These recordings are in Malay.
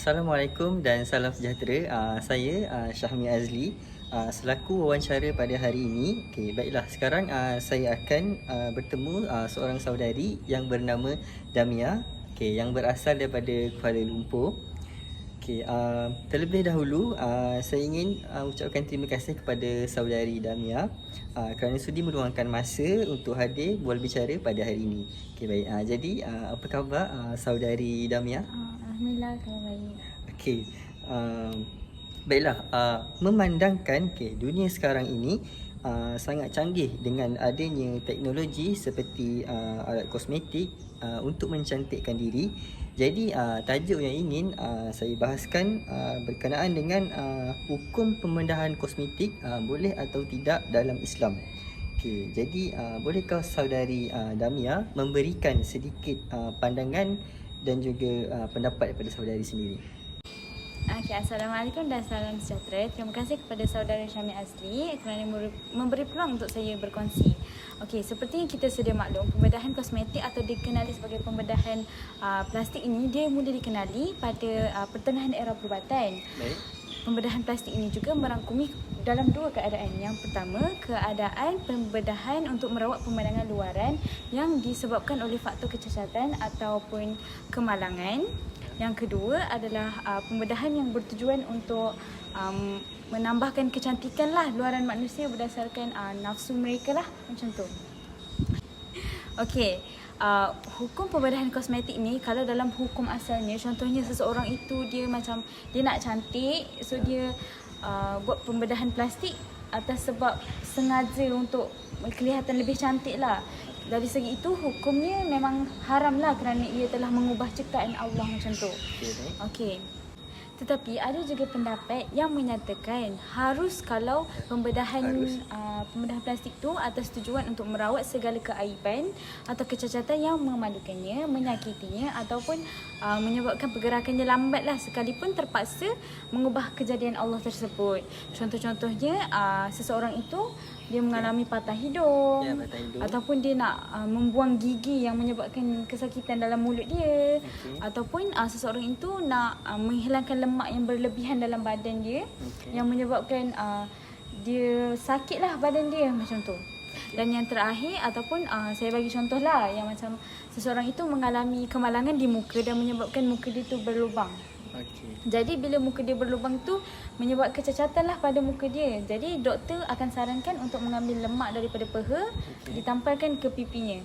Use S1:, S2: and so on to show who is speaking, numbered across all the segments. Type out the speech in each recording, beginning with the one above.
S1: Assalamualaikum dan salam sejahtera. Saya Syahmi Azli selaku wawancara pada hari ini. Okey, baiklah. Sekarang saya akan bertemu seorang saudari yang bernama Damia, okey, yang berasal daripada Kuala Lumpur. Okey, terlebih dahulu saya ingin ucapkan terima kasih kepada saudari Damia kerana sudi meluangkan masa untuk hadir bual bicara pada hari ini. Okey, baik. Jadi apa khabar saudari Damia?
S2: Alhamdulillah kalau baik.
S1: Okey, baiklah, memandangkan dunia sekarang ini sangat canggih dengan adanya teknologi seperti alat kosmetik untuk mencantikkan diri. Jadi tajuk yang ingin saya bahaskan berkenaan dengan hukum pembedahan kosmetik boleh atau tidak dalam Islam. Okey, jadi bolehkah saudari Damia memberikan sedikit pandangan dan juga pendapat daripada saudari sendiri?
S2: Okay, Assalamualaikum dan salam sejahtera. Terima kasih kepada saudara Syahmi Azli kerana memberi peluang untuk saya berkongsi. Okey, seperti yang kita sedia maklum, pembedahan kosmetik atau dikenali sebagai pembedahan plastik ini dia mula dikenali pada pertengahan era perubatan.
S1: Baik.
S2: Pembedahan plastik ini juga merangkumi dalam dua keadaan. Yang pertama, keadaan pembedahan untuk merawat pemandangan luaran yang disebabkan oleh faktor kecacatan ataupun kemalangan. Yang kedua adalah pembedahan yang bertujuan untuk menambahkan kecantikan lah luaran manusia berdasarkan nafsu mereka lah, macam tu. Okey, hukum pembedahan kosmetik ni kalau dalam hukum asalnya, contohnya seseorang itu dia nak cantik, so dia buat pembedahan plastik atas sebab sengaja untuk kelihatan lebih cantik lah. Dari segi itu hukumnya memang haram lah kerana ia telah mengubah ciptaan Allah macam tu. Okey. Tetapi ada juga pendapat yang menyatakan harus kalau pembedahan plastik tu atas tujuan untuk merawat segala keaiban atau kecacatan yang memalukannya, menyakitinya ataupun menyebabkan pergerakannya lambat lah sekalipun terpaksa mengubah kejadian Allah tersebut. Contoh-contohnya seseorang itu dia mengalami patah hidung, ataupun dia nak membuang gigi yang menyebabkan kesakitan dalam mulut dia, ataupun seseorang itu nak menghilangkan lemak yang berlebihan dalam badan dia yang menyebabkan dia sakit lah badan dia macam tu. Dan yang terakhir ataupun saya bagi contoh lah yang macam seseorang itu mengalami kemalangan di muka dan menyebabkan muka dia tu berlubang. Jadi bila muka dia berlubang tu menyebabkan kecacatan lah pada muka dia. Jadi doktor akan sarankan untuk mengambil lemak daripada peha, ditampalkan ke pipinya.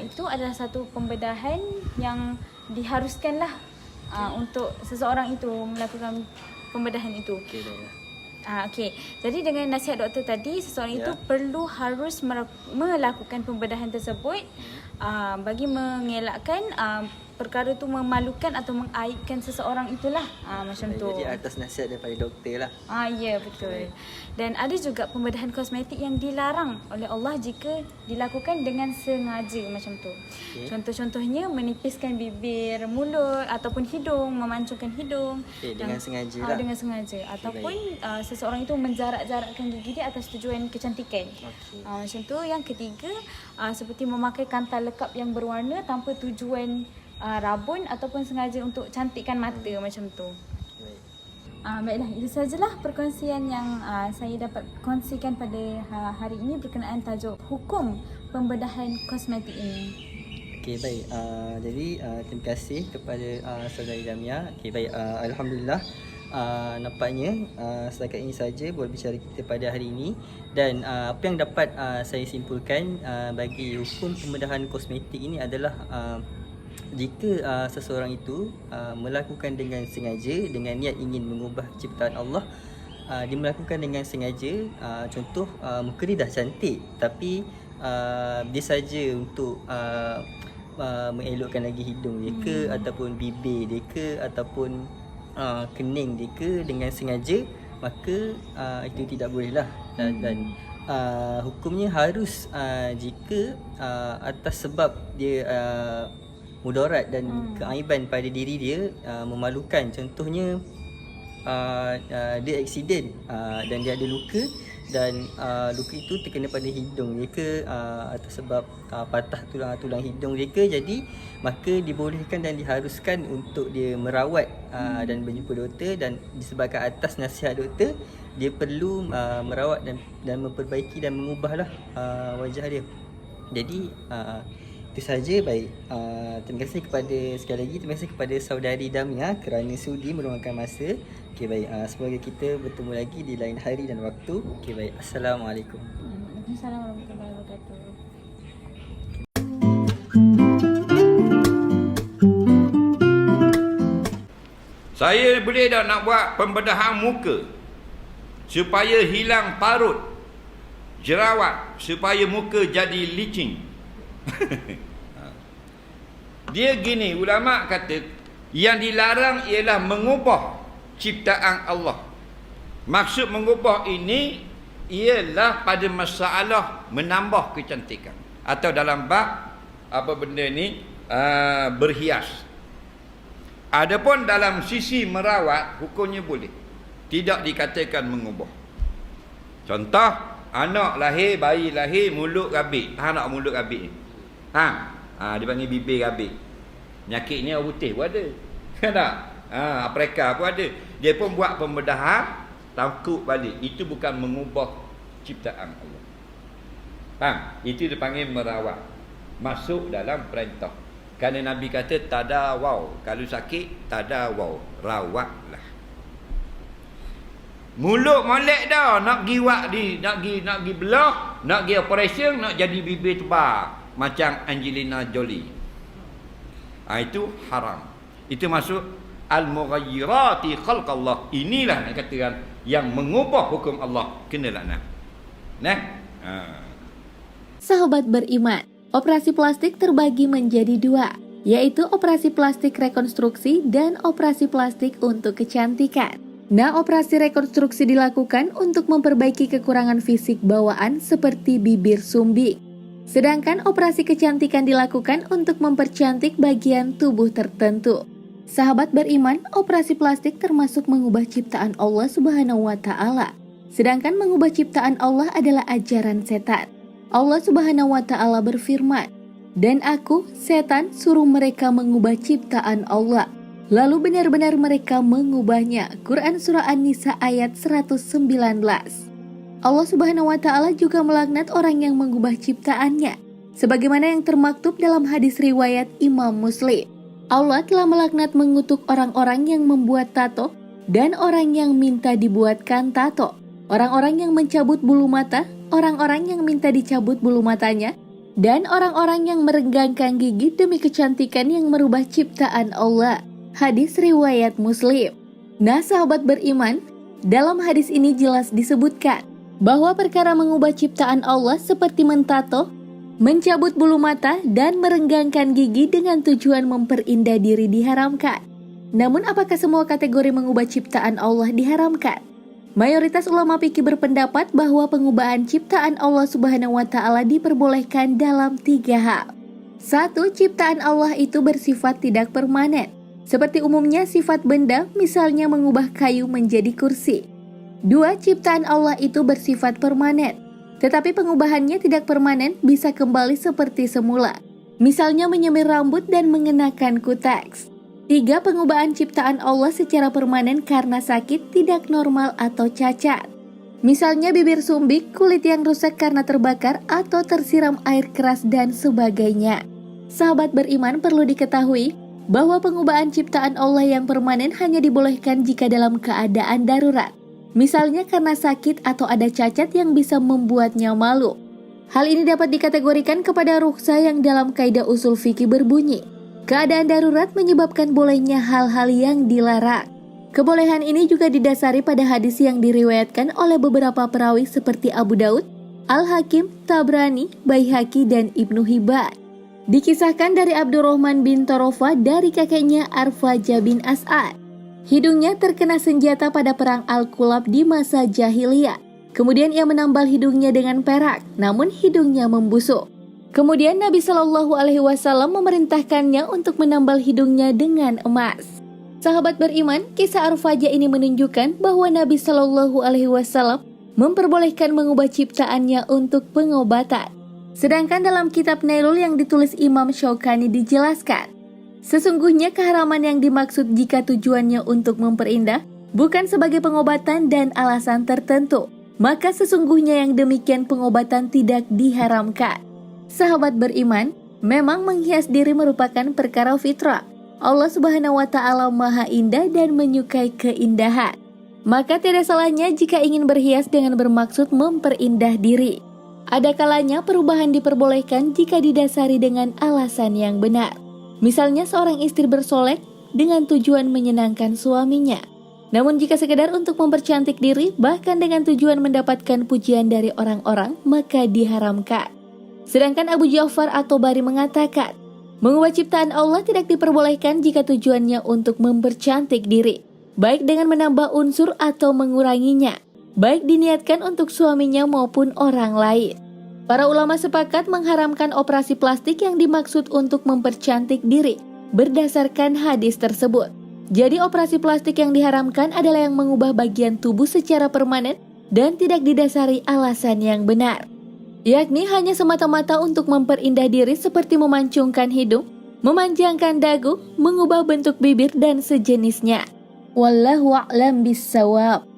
S2: Itu adalah satu pembedahan yang diharuskan lah untuk seseorang itu melakukan pembedahan itu. Okey. Jadi dengan nasihat doktor tadi, seseorang itu harus melakukan pembedahan tersebut bagi mengelakkan perkara tu memalukan atau mengaibkan seseorang itulah. Macam tu.
S1: Jadi atas nasihat daripada doktor lah.
S2: Ya, betul. Dan ada juga pembedahan kosmetik yang dilarang oleh Allah jika dilakukan dengan sengaja macam tu. Contoh-contohnya menipiskan bibir, mulut ataupun hidung, memancungkan hidung.
S1: Dengan sengaja lah.
S2: Dengan sengaja. Ataupun seseorang itu menjarak-jarakkan gigi dia atas tujuan kecantikan. Macam tu. Yang ketiga, seperti memakai kantar lekap yang berwarna tanpa tujuan rabun ataupun sengaja untuk cantikkan mata macam tu. Baiklah, itu sajalah perkongsian yang saya dapat kongsikan pada hari ini berkenaan tajuk hukum pembedahan kosmetik ini.
S1: Okey, baik. Jadi terima kasih kepada saudari Damia. Okey, baik. Alhamdulillah. Nampaknya setakat ini saja buat bicara kita pada hari ini. Dan apa yang dapat saya simpulkan bagi hukum pembedahan kosmetik ini adalah jika seseorang itu melakukan dengan sengaja, dengan niat ingin mengubah ciptaan Allah, dia melakukan dengan sengaja, contoh muka dia dah cantik tapi dia saja untuk mengelokkan lagi hidung dia ke, ataupun bibir dia ke, ataupun kening dia ke dengan sengaja, maka itu tidak boleh lah. Dan hukumnya harus jika atas sebab dia mudarat dan keaiban pada diri dia, memalukan. Contohnya dia aksiden dan dia ada luka, dan luka itu terkena pada hidung dia ke atau sebab patah tulang hidung dia ke, jadi maka dibolehkan dan diharuskan untuk dia merawat dan berjumpa doktor, dan disebabkan atas nasihat doktor dia perlu merawat dan memperbaiki dan mengubahlah wajah dia. Jadi itu saja. Baik, terima kasih sekali lagi terima kasih kepada saudari Damia kerana sudi meluangkan masa. Okey, baik, semoga kita bertemu lagi di lain hari dan waktu. Okey, baik, Assalamualaikum.
S2: Assalamualaikum warahmatullahi wabarakatuh.
S3: Saya boleh dah nak buat pembedahan muka supaya hilang parut, jerawat, supaya muka jadi licin. Dia gini, ulama kata yang dilarang ialah mengubah ciptaan Allah. Maksud mengubah ini ialah pada masalah menambah kecantikan, atau dalam bab apa benda ni, berhias. Adapun dalam sisi merawat, hukumnya boleh, tidak dikatakan mengubah. Contoh, anak lahir, bayi lahir, mulut rabik. Anak mulut rabik ni, dia panggil bibir rabik. Penyakit ni orang putih pun ada, kan tak? Afrika pun ada. Dia pun buat pembedahan, tangkuk balik. Itu bukan mengubah ciptaan Allah. Itu dipanggil merawat, masuk dalam perintah. Kerana Nabi kata tadawaw, kalau sakit tadawaw, rawatlah. Mulut molek dah, nak pergi nak pergi belah, nak pergi operation, nak jadi bibir tebal macam Angelina Jolie. Itu haram. Itu masuk al-mughayyirati khalqallah. Inilah nak katakan yang mengubah hukum Allah, kena laknat.
S4: Sahabat beriman, operasi plastik terbagi menjadi dua, yaitu operasi plastik rekonstruksi dan operasi plastik untuk kecantikan. Nah, operasi rekonstruksi dilakukan untuk memperbaiki kekurangan fisik bawaan seperti bibir sumbing. Sedangkan operasi kecantikan dilakukan untuk mempercantik bagian tubuh tertentu. Sahabat beriman, operasi plastik termasuk mengubah ciptaan Allah Subhanahu wa Ta'ala. Sedangkan mengubah ciptaan Allah adalah ajaran setan. Allah Subhanahu wa Ta'ala berfirman, "Dan aku, setan, suruh mereka mengubah ciptaan Allah, lalu benar-benar mereka mengubahnya." Quran Surah An-Nisa ayat 119. Allah Subhanahu wa Ta'ala juga melaknat orang yang mengubah ciptaannya, sebagaimana yang termaktub dalam hadis riwayat Imam Muslim. Allah telah melaknat mengutuk orang-orang yang membuat tato dan orang yang minta dibuatkan tato, orang-orang yang mencabut bulu mata, orang-orang yang minta dicabut bulu matanya, dan orang-orang yang merenggangkan gigi demi kecantikan yang merubah ciptaan Allah. Hadis riwayat Muslim. Nah, sahabat beriman, dalam hadis ini jelas disebutkan bahwa perkara mengubah ciptaan Allah seperti mentato, mencabut bulu mata, dan merenggangkan gigi dengan tujuan memperindah diri diharamkan. Namun apakah semua kategori mengubah ciptaan Allah diharamkan? Mayoritas ulama fikih berpendapat bahwa pengubahan ciptaan Allah Subhanahu wa Ta'ala diperbolehkan dalam 3 hal. 1. Ciptaan Allah itu bersifat tidak permanen, seperti umumnya sifat benda, misalnya mengubah kayu menjadi kursi. 2. Ciptaan Allah itu bersifat permanen, tetapi pengubahannya tidak permanen, bisa kembali seperti semula, misalnya menyemir rambut dan mengenakan kuteks. 3. Pengubahan ciptaan Allah secara permanen karena sakit, tidak normal atau cacat, misalnya bibir sumbing, kulit yang rusak karena terbakar atau tersiram air keras dan sebagainya. Sahabat beriman, perlu diketahui bahwa pengubahan ciptaan Allah yang permanen hanya dibolehkan jika dalam keadaan darurat, misalnya karena sakit atau ada cacat yang bisa membuatnya malu. Hal ini dapat dikategorikan kepada rukhsah yang dalam kaidah usul fikih berbunyi, keadaan darurat menyebabkan bolehnya hal-hal yang dilarang. Kebolehan ini juga didasari pada hadis yang diriwayatkan oleh beberapa perawi seperti Abu Daud, Al-Hakim, Tabrani, Baihaqi, dan Ibnu Hibban. Dikisahkan dari Abdurrahman bin Torofa dari kakeknya Arfaja bin As'ad, hidungnya terkena senjata pada perang Al-Kulab di masa jahiliyah. Kemudian ia menambal hidungnya dengan perak, namun hidungnya membusuk. Kemudian Nabi Shallallahu Alaihi Wasallam memerintahkannya untuk menambal hidungnya dengan emas. Sahabat beriman, kisah Arfaja ini menunjukkan bahwa Nabi Shallallahu Alaihi Wasallam memperbolehkan mengubah ciptaannya untuk pengobatan. Sedangkan dalam kitab Nailul yang ditulis Imam Syaukani dijelaskan, sesungguhnya keharaman yang dimaksud jika tujuannya untuk memperindah bukan sebagai pengobatan dan alasan tertentu, maka sesungguhnya yang demikian pengobatan tidak diharamkan. Sahabat beriman, memang menghias diri merupakan perkara fitrah. Allah Subhanahu wa Ta'ala Maha Indah dan menyukai keindahan. Maka tidak salahnya jika ingin berhias dengan bermaksud memperindah diri. Ada kalanya perubahan diperbolehkan jika didasari dengan alasan yang benar. Misalnya seorang istri bersolek dengan tujuan menyenangkan suaminya. Namun jika sekedar untuk mempercantik diri, bahkan dengan tujuan mendapatkan pujian dari orang-orang, maka diharamkan. Sedangkan Abu Ja'far At-Tabari mengatakan, mengubah ciptaan Allah tidak diperbolehkan jika tujuannya untuk mempercantik diri, baik dengan menambah unsur atau menguranginya, baik diniatkan untuk suaminya maupun orang lain. Para ulama sepakat mengharamkan operasi plastik yang dimaksud untuk mempercantik diri berdasarkan hadis tersebut. Jadi operasi plastik yang diharamkan adalah yang mengubah bagian tubuh secara permanen dan tidak didasari alasan yang benar, yakni hanya semata-mata untuk memperindah diri seperti memancungkan hidung, memanjangkan dagu, mengubah bentuk bibir dan sejenisnya. Wallahu a'lam bissawab.